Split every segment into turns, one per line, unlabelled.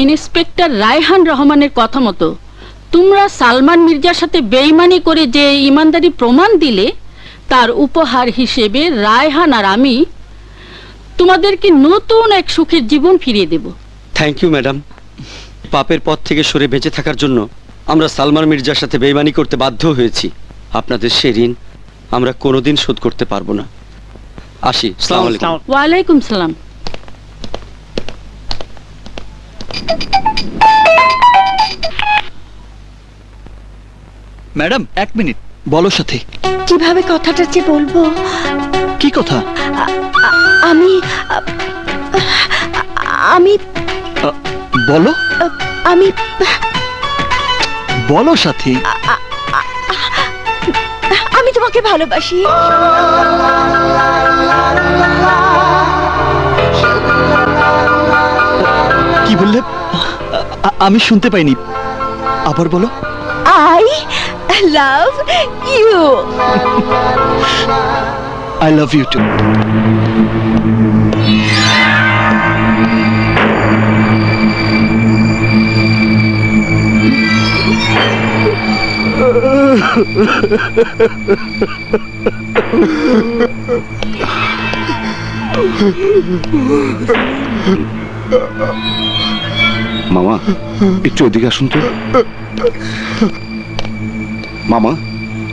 Inspector Raihan রহমানের কথা মতো তোমরা সালমান মির্জার সাথে বেঈমানি করে যে ইমানদারি প্রমাণ দিলে, তার উপহার হিসেবে রায়হান আর আমি তোমাদেরকে নতুন এক সুখের জীবন ফিরিয়ে দেব।
Thank you madam. পাপের পথ থেকে সরে বেঁচে থাকার জন্য আমরা সালমান মির্জার সাথে বেঈমানি করতে বাধ্য হয়েছি। আপনাদের সে ঋণ আমরা কোনোদিন শোধ করতে পারবো না। আসি। আসসালামু আলাইকুম।
ওয়ালাইকুম সালাম।
ম্যাডাম এক মিনিট। বলো সাথী।
কিভাবে কথাটা যে বলবো।
কি কথা?
আমি আমি
বলো।
আমি
বলো সাথী।
আমি তোমাকে ভালোবাসি।
কি বললে? আমি শুনতে পাইনি, আবার বলো।
I love you.
I love you too.
মামা একটু ওদিকে আসুন তো। মামা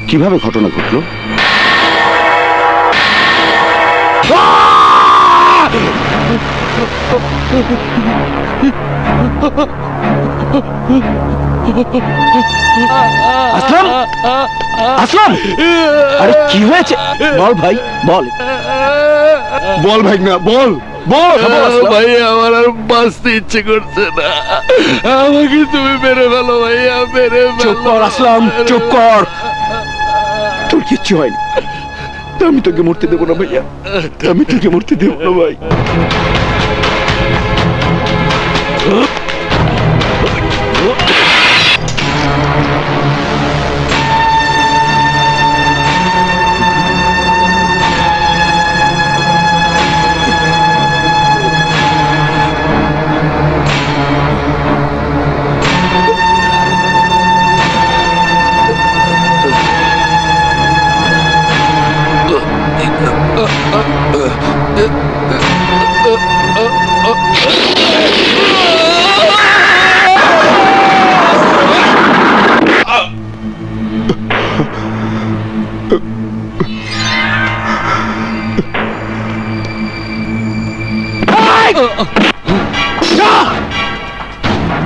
কিভাবে ঘটনা ঘটলো?
আসলাম, আসলাম, আরে কি হয়েছে বল ভাই, বল
বল ভাই, না বল বল।
ভাই আমার আর বাঁচতে ইচ্ছে করছে না, আমাকে তুমি মেরে ফেলো ভাইয়া, মেরে ফেলো।
চুপ কর আসলাম, চুপ কর। তোর কিচ্ছু হয়নি, আমি তোকে মরতে দেবো না ভাইয়া, আমি তোকে মরতে দেবো না ভাই।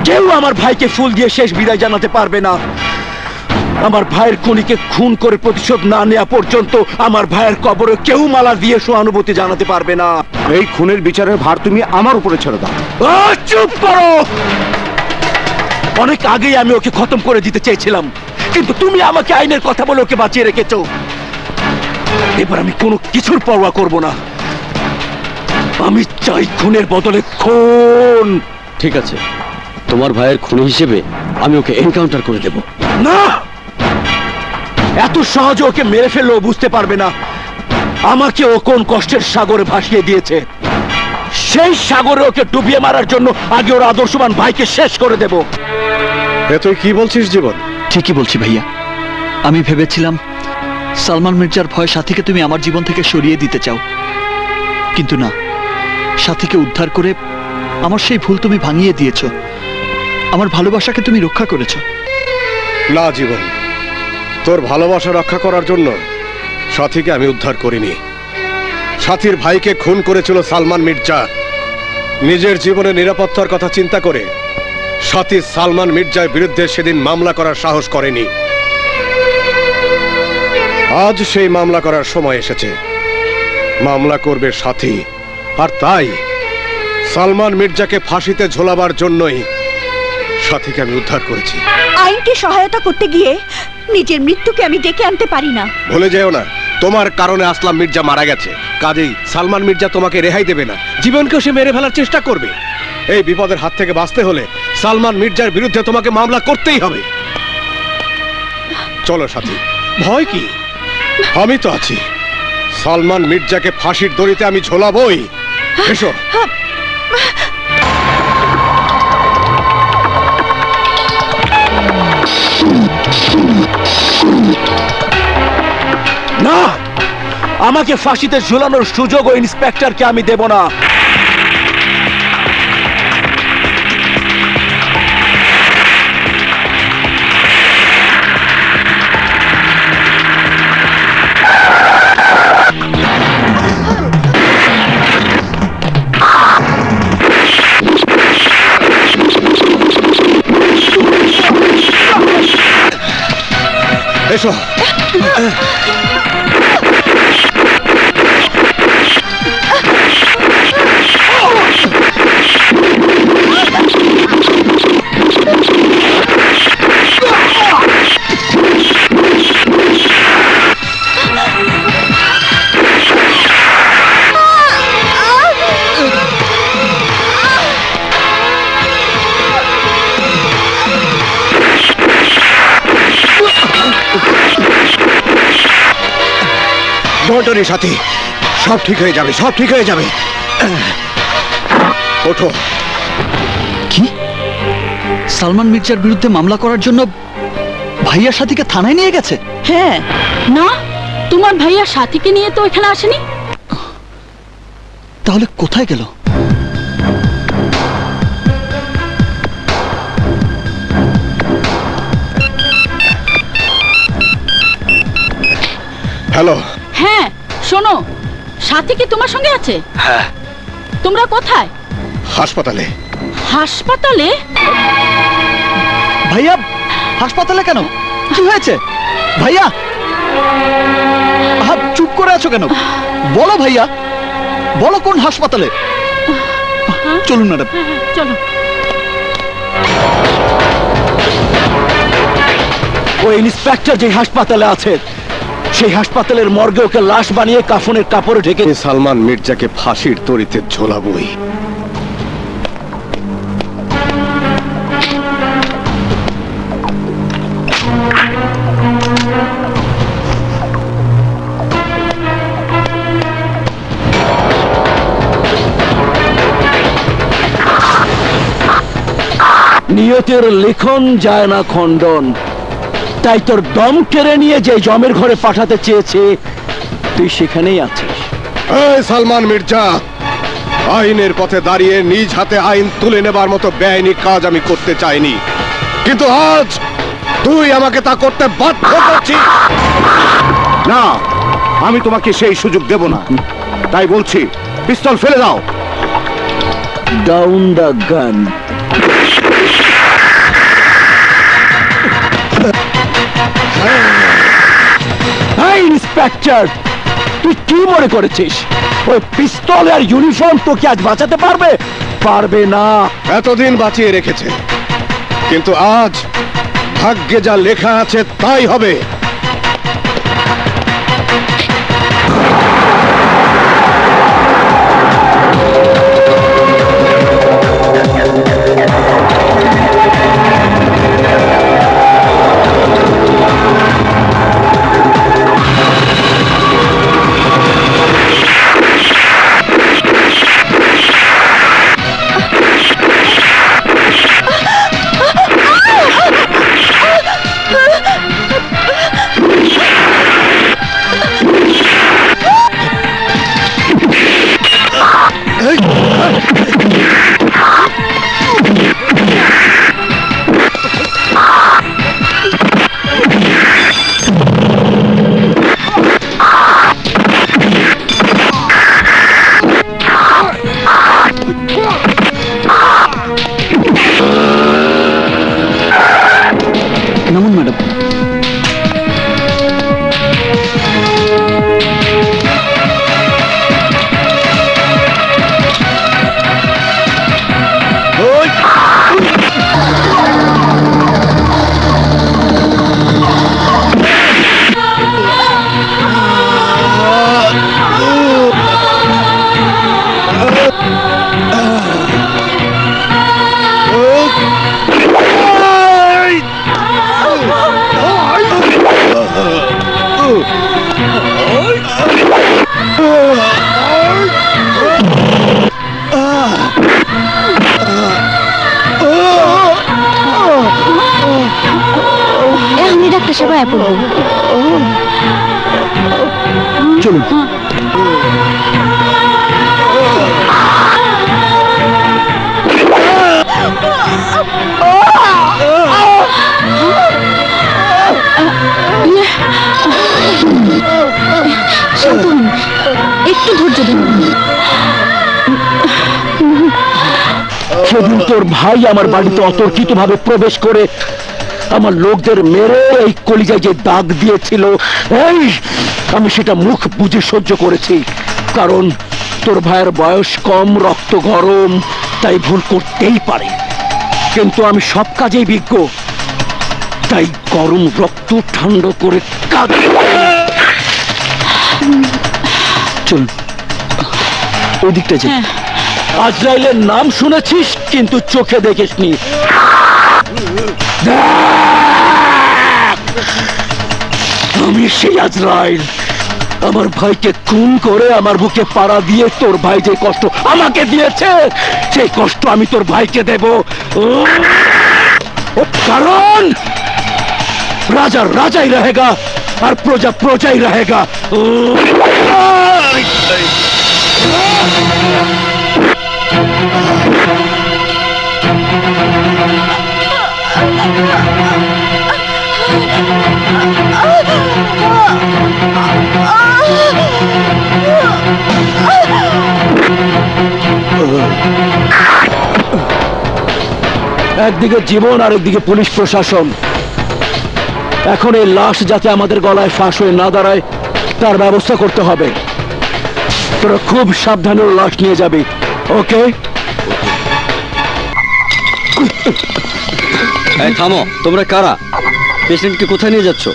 কেউ আমার ভাইকে ফুল দিয়ে শেষ বিদায় জানাতে পারবে না। আমার ভাইয়ের খুনিকে খুন করে প্রতিশোধ না নেওয়া পর্যন্ত আমার ভাইয়ের কবরে কেউ মালা দিয়ে সহানুভূতি জানাতে পারবে না।
এই খুনের বিচারের ভার তুমি আমার উপরে ছেড়ে দাও।
চুপ করো। অনেক আগেই আমি ওকে খতম করে দিতে চেয়েছিলাম, কিন্তু তুমি আমাকে আইনের কথা বলে ওকে বাঁচিয়ে রেখেছো। এবার আমি কোনো কিছুর পরোয়া করব না। আমি চাই খুনের বদলে খুন।
ঠিক আছে, তোমার ভাইয়ের খুনি হিসেবে আমি ওকে এনকাউন্টার করে দেব।
না, এত সহজে ওকে মেরে ফেললেও বুঝতে পারবে না আমাকে ও কোন কষ্টের সাগরে ভাসিয়ে দিয়েছে। সেই সাগরে ওকে ডুবিয়ে মারার জন্য আগে ওর আদর্শবান ভাইকে শেষ করে দেব।
তুই কি বলছিস জীবন?
ঠিকই বলছি ভাইয়া। আমি ভেবেছিলাম সালমান মির্জার ভয় সাথীকে তুমি আমার জীবন থেকে সরিয়ে দিতে চাও, কিন্তু না, সাথীকে উদ্ধার করে আমার সেই ভুল তুমি ভাঙিয়ে দিয়েছ। আমার ভালোবাসাকে তুমি রক্ষা করেছ।
না জীবন, তোর ভালোবাসা রক্ষা করার জন্য সাথীকে আমি উদ্ধার করিনি। সাথীর ভাইকে খুন করেছিল সালমান মির্জা। নিজের জীবনের নিরাপত্তার কথা চিন্তা করে সাথী সালমান মির্জার বিরুদ্ধে সেদিন মামলা করার সাহস করেনি। আজ সেই মামলা করার সময় এসেছে। মামলা করবে সাথী, আর তাই সালমান মির্জাকে ফাঁসিতে ঝোলাবার জন্যই সাথীকে আমি উদ্ধার করেছি।
আইনকে সহায়তা করতে গিয়ে নিজের মৃত্যুকে আমি ডেকে আনতে পারি না।
ভুলে যেও না, তোমার কারণে আসলাম মির্জা মারা গেছে, কাজেই সালমান মির্জা তোমাকে রেহাই দেবে না, জীবনকেও সে মেরে ফেলার চেষ্টা করবে। এই বিপদের হাত থেকে বাঁচতে হলে সালমান মির্জার বিরুদ্ধে তোমাকে মামলা করতেই হবে। চলো সাথী, ভয় কি? আমি তো আছি। সালমান মির্জাকে ফাঁসির দড়িতে আমি ঝোলাবই। এসো।
না, আমাকে ফাঁসিতে ঝুলানোর সুযোগ ওই ইন্সপেক্টরকে আমি দেব না।
এসো। বন্টনের সাথে সব ঠিক হয়ে যাবে, সব ঠিক হয়ে যাবে। ওঠো।
কি? সালমান মির্জার বিরুদ্ধে মামলা করার জন্য ভাইয়ার সাথীকে থানায় নিয়ে গেছে?
হ্যাঁ।
না, তোমার ভাইয়া সাথীকে নিয়ে তো এখানে আসেনি।
তাহলে কোথায় গেল?
হ্যালো।
হ্যাঁ, শোনো, সাথী কি তোমার সঙ্গে আছে?
হ্যাঁ।
তোমরা কোথায়?
হাসপাতালে।
হাসপাতালে?
ভাইয়া হাসপাতালে কেন? কি হয়েছে ভাইয়া? চুপ করে আছো কেন? বলো ভাইয়া, বলো কোন হাসপাতালে। চলুন ম্যাডাম।
চলো।
ওই ইন্সপেক্টর যে হাসপাতালে আছে, সেই হাসপাতালের মর্গে ওকে লাশ বানিয়ে কাফনের কাপড়ে ঢেকে
সালমান মির্জাকে ফাঁসির তরিতে ঝোলাবই।
নিয়তের লিখন যায় না খণ্ডন। তাই তোর দম কেড়ে নিয়ে যে জমের ঘরে পাঠাতে চেয়েছে, তুই সেখানেই আছিস।
এই সালমান মির্জা, আইনের পথে দাঁড়িয়ে নিজ হাতে আইন তুলে নেবার মতো বেআইনি কাজ আমি করতে চাইনি, কিন্তু আজ তুই আমাকে তা করতে বাধ্য করছিস।
না, আমি তোমাকে সেই সুযোগ দেব না। তাই বলছি, পিস্তল ফেলে দাও।
Down the gun. ইন্সপেক্টর, তুই কি মনে করেছিস ওই পিস্তল আর ইউনিফর্ম তোকে আজ বাঁচাতে পারবে? পারবে না।
এতদিন বাঁচিয়ে রেখেছে, কিন্তু আজ ভাগ্যে যা লেখা আছে তাই হবে।
নামুন ম্যাডাম।
চলুন।
একটু ধৈর্য ধরুন।
সেদিন তোর ভাই আমার বাড়িতে অতর্কিত ভাবে প্রবেশ করে আমার লোকদের মেরে এই কলিজায় যে দাগ দিয়েছিল, এই আমি সেটা মুখ বুজে সহ্য করেছি। কারণ তোর ভাইয়ের বয়স কম, রক্ত গরম, তাই ভুল করতেই পারে। কিন্তু আমি সব কাজেই বিজ্ঞ, তাই গরম রক্ত ঠান্ডা করে কাজ।
চলুন ওই দিকটা যাই।
আজরাইলের নাম শুনেছিস কিন্তু চোখে দেখিসনি। আমি সেই আজরাইল। আমার ভাইকে খুন করে আমার বুকে পাড়া দিয়ে তোর ভাই যে কষ্ট আমাকে দিয়েছে, সেই কষ্ট আমি তোর ভাইকে দেব। কারণ রাজা রাজাই রহেগা আর প্রজা প্রজাই রহেগা। একদিকে জীবন আর একদিকে পুলিশ প্রশাসন। এখন এই লাশ যাতে আমাদের গলায় ফাঁস হয়ে না দাঁড়ায় তার ব্যবস্থা করতে হবে। তোরা খুব সাবধানে লাশ নিয়ে যাবি, ওকে?
এই থামো, তোমরা কারা? পেশেন্টকে কোথায় নিয়ে যাচ্ছ?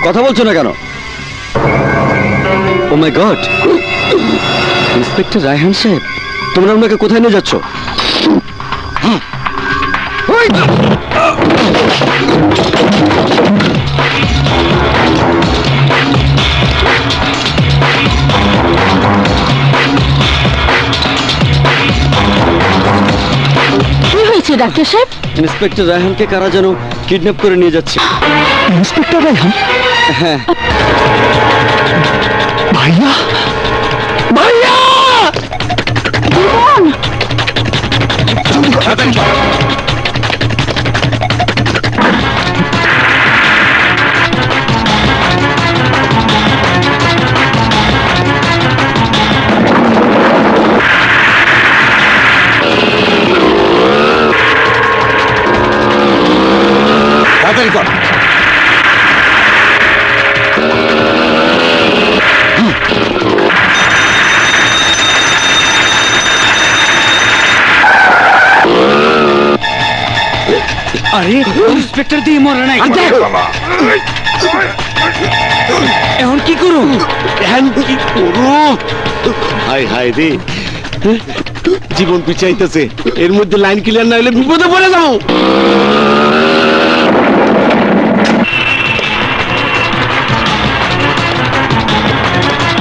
কথা বলছো না কেন? ও মাই গড, ইন্সপেক্টর রায়হান সাহেব, তোমরা ওনাকে কোথায় নিয়ে যাচ্ছ?
কি হয়েছে ডাক্তার সাহেব?
ইন্সপেক্টর রায়হানকে কারা যেন কিডন্যাপ করে নিয়ে যাচ্ছে।
ইন্সপেক্টর রায়হান?
হ্যাঁ।
ভাইয়া,
ভাইয়া!
তাড়াতাড়ি কর।
আরে ইন্সপেক্টর দিয়ে মরে নাই, এখন কি করুন?
হাই হাই রে, জীবন পিছাইতেছে, এর মধ্যে লাইন ক্লিয়ার না হলে বিপদে পড়ে যাবো।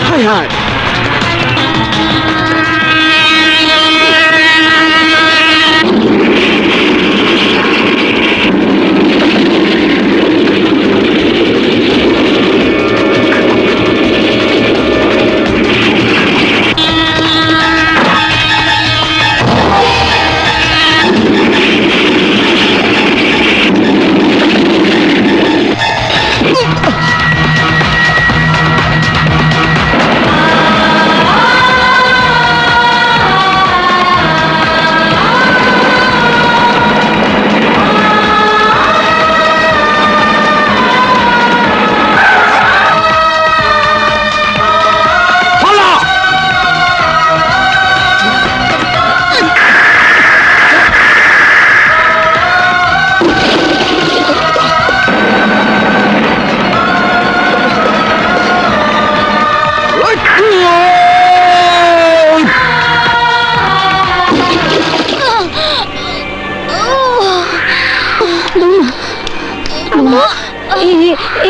হাই হাই,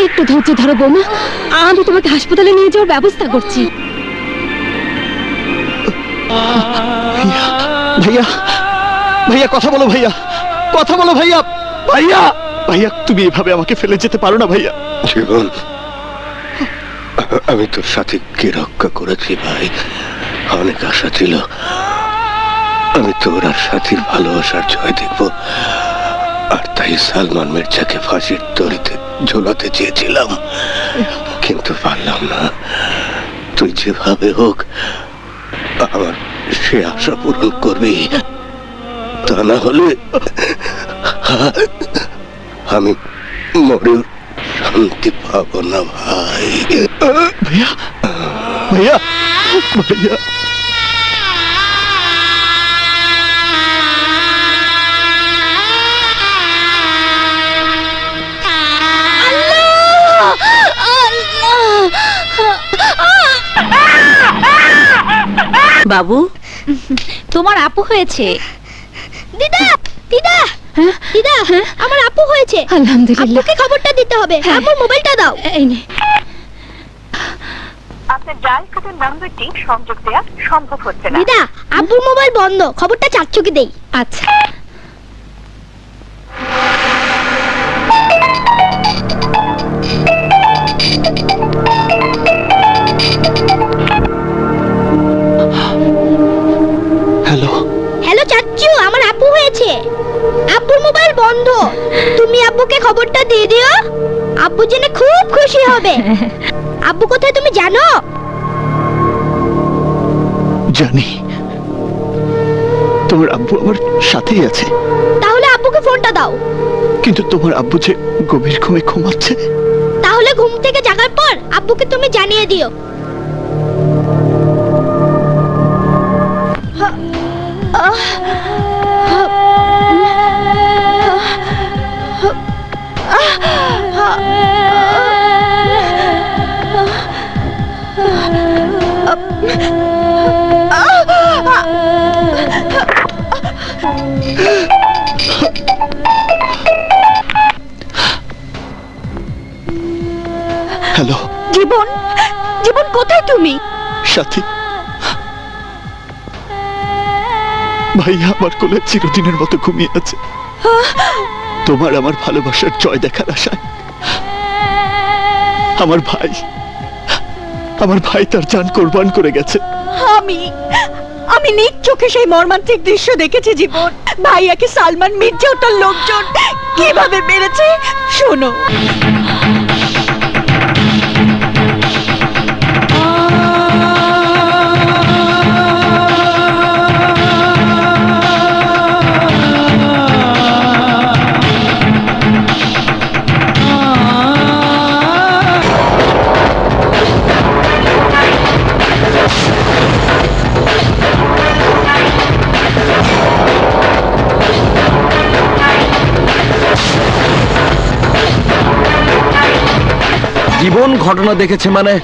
একটু ধৈর্য ধরো বৌমা, আমি তোমাকে হাসপাতালে নিয়ে যাওয়ার ব্যবস্থা করছি।
ভাইয়া, ভাইয়া কথা বলো, ভাইয়া কথা বলো, ভাইয়া, ভাইয়া, ভাইয়া তুমি এভাবে আমাকে ফেলে যেতে পারো না ভাইয়া।
জীবন, আমি তোর সাথীকে রক্ষা করেছি ভাই, অনেক আশা ছিল আমি তোর আর সাথীর ভালোবাসার জয় দেখব, আর তাই সালমান মির্জাকে ফাঁসির দড়িতে ঝোলাতে চেয়েছিলাম, কিন্তু পারলাম না। তুই যেভাবে হোক আমার সে আশা পূরণ করবি, তা না হলে আমি মরেও শান্তি পাবো না ভাই।
ভাইয়া ভাইয়া ভাইয়া
বাবু,
তোমার আপু হয়েছে। দিদা দিদা দিদা, আমার আপু হয়েছে। আলহামদুলিল্লাহ। আপুকে খবরটা দিতে হবে। আমার মোবাইলটা দাও। এই নে।
আপনার ডায়াল করা নাম্বারটি সংযোগ দেওয়া সম্ভব হচ্ছে না।
দিদা, আপুর মোবাইল বন্ধ, খবরটা চাচ্চুকে দেই। আচ্ছা।
হ্যালো
হ্যালো চাচ্চু, আমার আপু হয়েছে। আপুর মোবাইল বন্ধ, তুমি আব্বুকে খবরটা দিয়ে দিও। আব্বু জেনে খুব খুশি হবে। আব্বু কোথায় তুমি জানো?
জানি, তোমার আব্বু আমার সাথেই আছে।
তাহলে আব্বুকে ফোনটা দাও।
কিন্তু তোমার আব্বু যে গভীর ঘুমে ঘুমাচ্ছে।
তাহলে ঘুম থেকে জাগার পর আব্বুকে তুমি জানিয়ে দিও।
হ্যালো
জীবন, জীবন কোথায় তুমি?
সাথী, ভাইয়া আমার কোলে চিরদিনের মতো ঘুমিয়ে আছে তোমার আমার ভালোবাসার জয় দেখার আশায়। আমার ভাই তার জান কোরবান করে গেছে।
আমি নিজ চোখে সেই মর্মান্তিক দৃশ্য দেখেছি জীবন। ভাইয়াকে সালমান মির্জা ও তার লোকজন কিভাবে মেরেছে শোনো।
জীবন ঘটনা দেখেছে মানে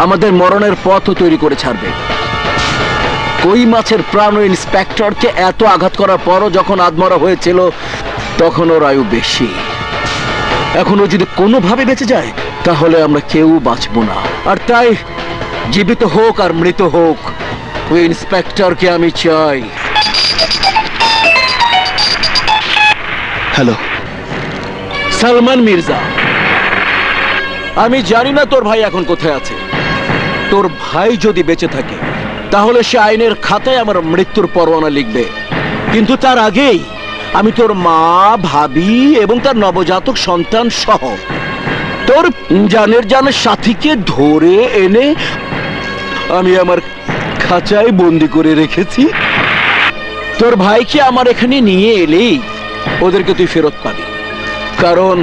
আমাদের মরণের পথও তৈরি করে ছাড়বে। কই মাছের প্রাণ ইন্সপেক্টরকে এত আঘাত করার পরও যখন আধমরা হয়েছিল তখন ওর আয়ু বেশি। এখনো যদি কোনোভাবে বেঁচে যায় তাহলে আমরা কেউ বাঁচবো না। আর তাই জীবিত হোক আর মৃত হোক, ওই ইন্সপেক্টরকে আমি চাই।
হ্যালো
সালমান মির্জা, আমি জানি না তোর ভাই এখন কোথায় আছে। তোর ভাই যদি বেঁচে থাকে তাহলে সে আইনের খাতায় আমার মৃত্যুর পরোয়ানা লিখবে, কিন্তু তার আগেই আমি তোর মা, ভাবি এবং তার নবজাতক সন্তান সহ তোর জানের সাথীকে ধরে এনে আমি আমার খাঁচায় বন্দি করে রেখেছি। তোর ভাইকে আমার এখানে নিয়ে এলেই ওদেরকে তুই ফেরত পাবি, কারণ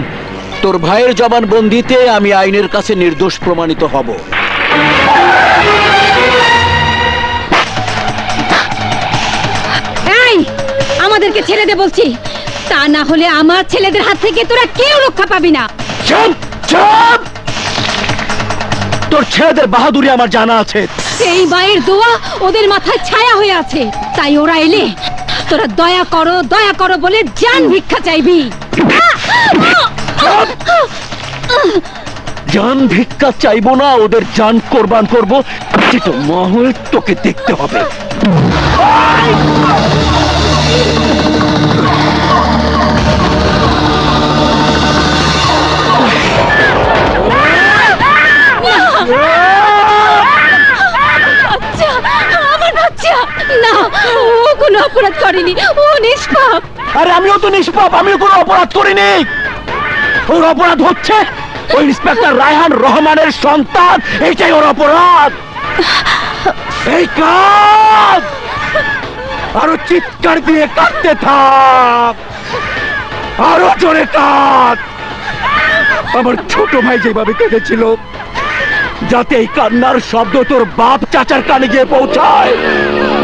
তোর ভাইয়ের জবানবন্দিতে আমি আইনের কাছে নির্দোষ প্রমাণিত হব।
এই, আমাদেরকে ছেড়ে দে বলছি, তা না হলে আমার ছেলেদের হাত থেকে তোরা কেউ রক্ষা পাবি না।
চুপ চুপ, তোর ছেলেদের বাহাদুরি আমার জানা আছে।
এই মায়ের দোয়া ওদের মাথায় ছায়া হয়ে আছে, তাই ওরা এলে তোরা দয়া করো বলে জান ভিক্ষা চাইবি।
জান ভিক্ষা চাইবো না, ওদের জান কোরবান করবো, যেটা মহল তোকে দেখতে হবে।
করেনি, ও নিষ্পাপ।
আরে আমিও তো নিষ্পাপ, আমিও কোনো অপরাধ করিনি। ওর অপরাধ হচ্ছে ওই ইন্সপেক্টর রায়হান রহমানের সন্তান, এইটাই ওর অপরাধ। এই কাজ আরো চিৎকার দিয়ে কাঁদতে থাক, আরো জোরে কাঁদ। আমার ছোট ভাই যেভাবে কেঁদেছিল, যাতে এই কান্নার শব্দ তোর বাপ চাচার কানে গিয়ে পৌঁছায়,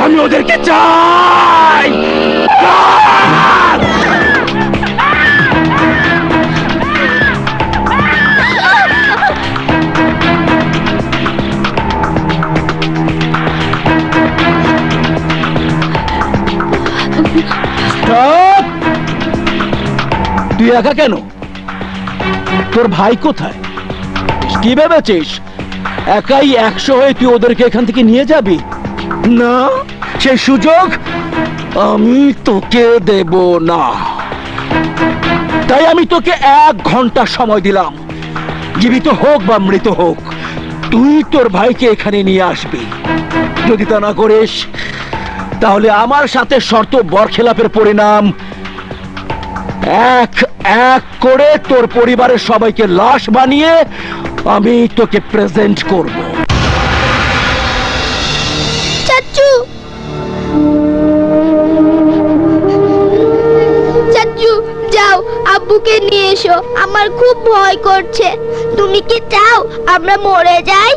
আমি ওদেরকে চাই। তুই একা কেন? তোর ভাই কোথায়? কি ভেবেছিস একাই 100 হয়ে তুই ওদেরকে এখান থেকে নিয়ে যাবি? না, সেই সুযোগ আমি তোকে দেব না। তাই আমি তোকে 1 ঘন্টা সময় দিলাম, জীবিত হোক বা মৃত হোক, তুই তোর ভাইকে এখানে নিয়ে আসবি। যদি তা না করিস, তাহলে আমার সাথে শর্ত বরখেলাপের পরিণাম এক এক করে তোর পরিবারের সবাইকে লাশ বানিয়ে আমি তোকে প্রেজেন্ট করব।
চাচু, চাচু যাও, আব্বুকে নিয়ে এসো, আমার খুব ভয় করছে। তুমি কি চাও আমরা মরে যাই?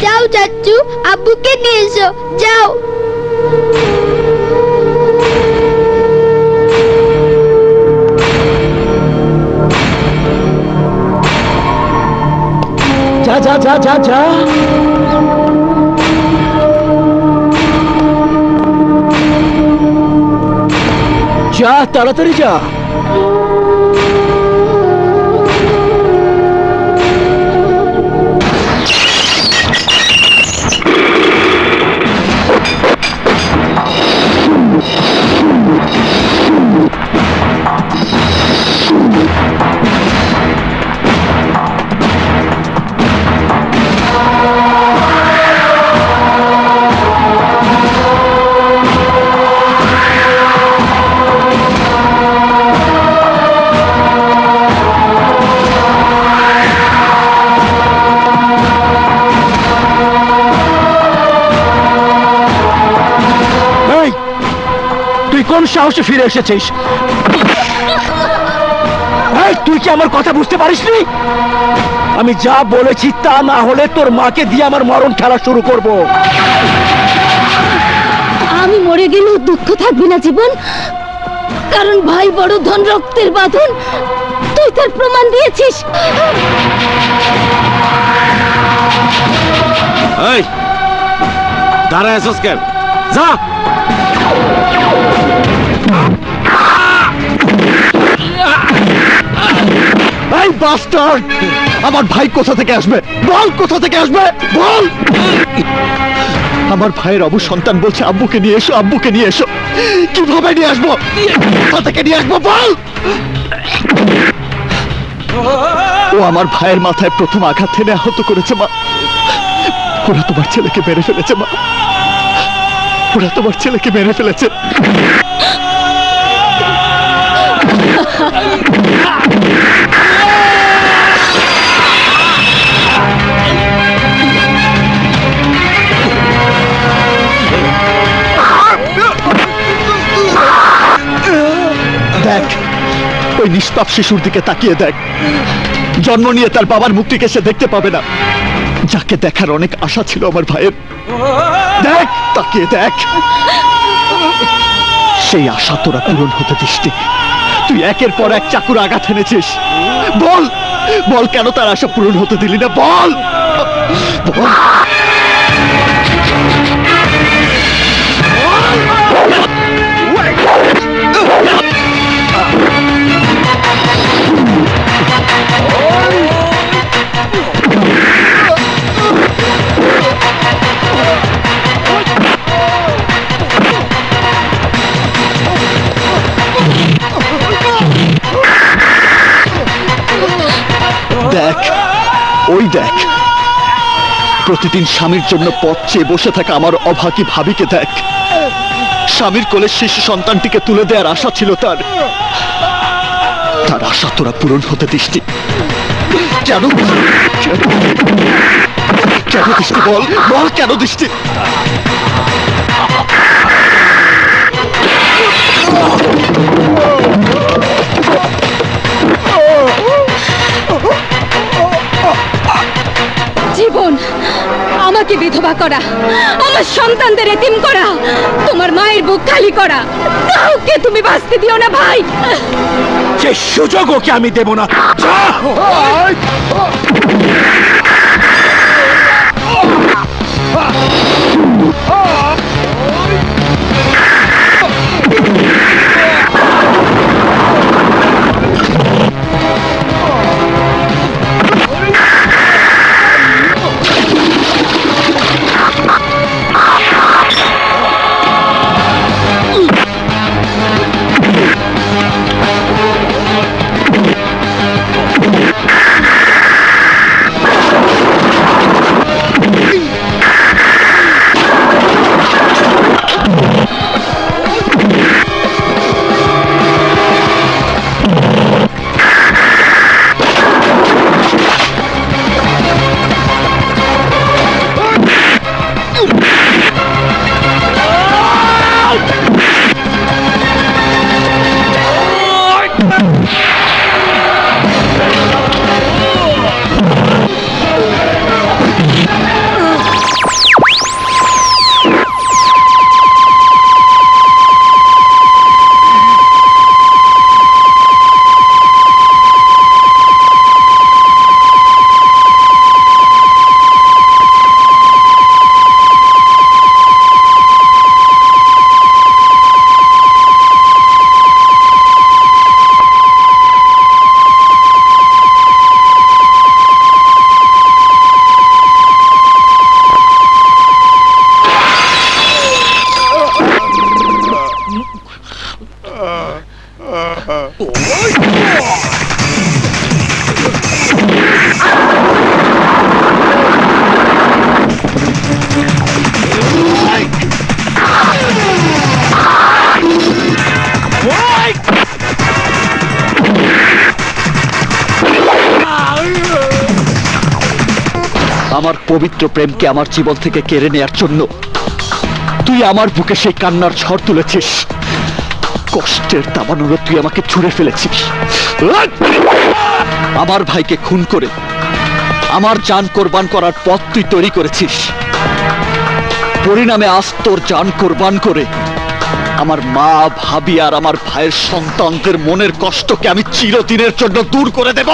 যাও চাচু, আব্বুকে নিয়ে এসো, যাও।
যা যা যা যা যা। যা, তাড়াতাড়ি যা। কোন সাহসে ফিরে এসেছিস? তুই কি আমার কথা বুঝতে পারিসনি? আমি যা বলেছি তা না হলে তোর মাকে দিয়ে আমার মরণ খেলা শুরু করব।
আমি মরে গেলেও দুঃখ থাকবে না জীবন, কারণ ভাই বড় ধন, রক্তের বাঁধন, তুই তার প্রমাণ দিয়েছিস।
এই দাঁড়ায় আছিস কেন? যা।
এই বাস্টার্ড, আমার ভাই কোথা থেকে আসবে? বল, কোথা থেকে আসবে বল। আমার ভাইয়ের অবসন্তান বলছে আব্বুকে নিয়ে এসো, আব্বুকে নিয়ে এসো। কিভাবে নিয়ে আসবো? কোথা থেকে নিয়ে আসবো বল। ও আমার ভাইয়ের মাথায় প্রথম আঘাত হেনে আহত করেছে মা। ওরা তোমার ছেলেকে মেরে ফেলেছে মা, ওরা তোমার ছেলেকে মেরে ফেলেছে। দেখ, ওই নিষ্পাপ শিশুর দিকে তাকিয়ে দেখ। জন্ম নিয়ে তার বাবার মুক্তিকে সে দেখতে পাবে না, যাকে দেখার অনেক আশা ছিল আমার ভাইয়ের। দেখ, তাকিয়ে দেখ। সেই আশা তোরা পূরণ হতে দিসনি। তুই একের পর এক চাকুর আঘাত এনেছিস। বল, বল কেন তার আশা পূরণ হতে দিলি না? বল, বল। দেখ, ওই দেখ, প্রতিদিন স্বামীর জন্য পথ চেয়ে বসে থাকা আমার অভাগী ভাবিকে দেখ। স্বামীর কোলে শিশু সন্তানটিকে তুলে দেওয়ার আশা ছিল তার। তার আশা তোরা পূরণ হতে দিসনি কেন? কেন দিসনি বল, বল কেন দিসনি?
জীবন, আমাকে বিধবা করা, আমার সন্তানদের এতিম করা, তোমার মায়ের বুক খালি করা, কাউকে তুমি বাঁচতে দিও না ভাই।
সে সুযোগ ওকে আমি দেব না।
আমার পবিত্র প্রেমকে আমার জীবন থেকে কেড়ে নেয়ার জন্য তুই আমার বুকে সেই কান্নার ঝড় তুলেছিস। কষ্টের দাবানলে তুই আমাকে ছুঁড়ে ফেলেছিস। আমার ভাইকে খুন করে আমার জান কোরবান করার পথ তুই তৈরি করেছিস। পরিণামে আজ তোর জান কোরবান করে আমার মা, ভাবি আর আমার ভাইয়ের সন্তানদের মনের কষ্টকে আমি চিরদিনের জন্য দূর করে দেব।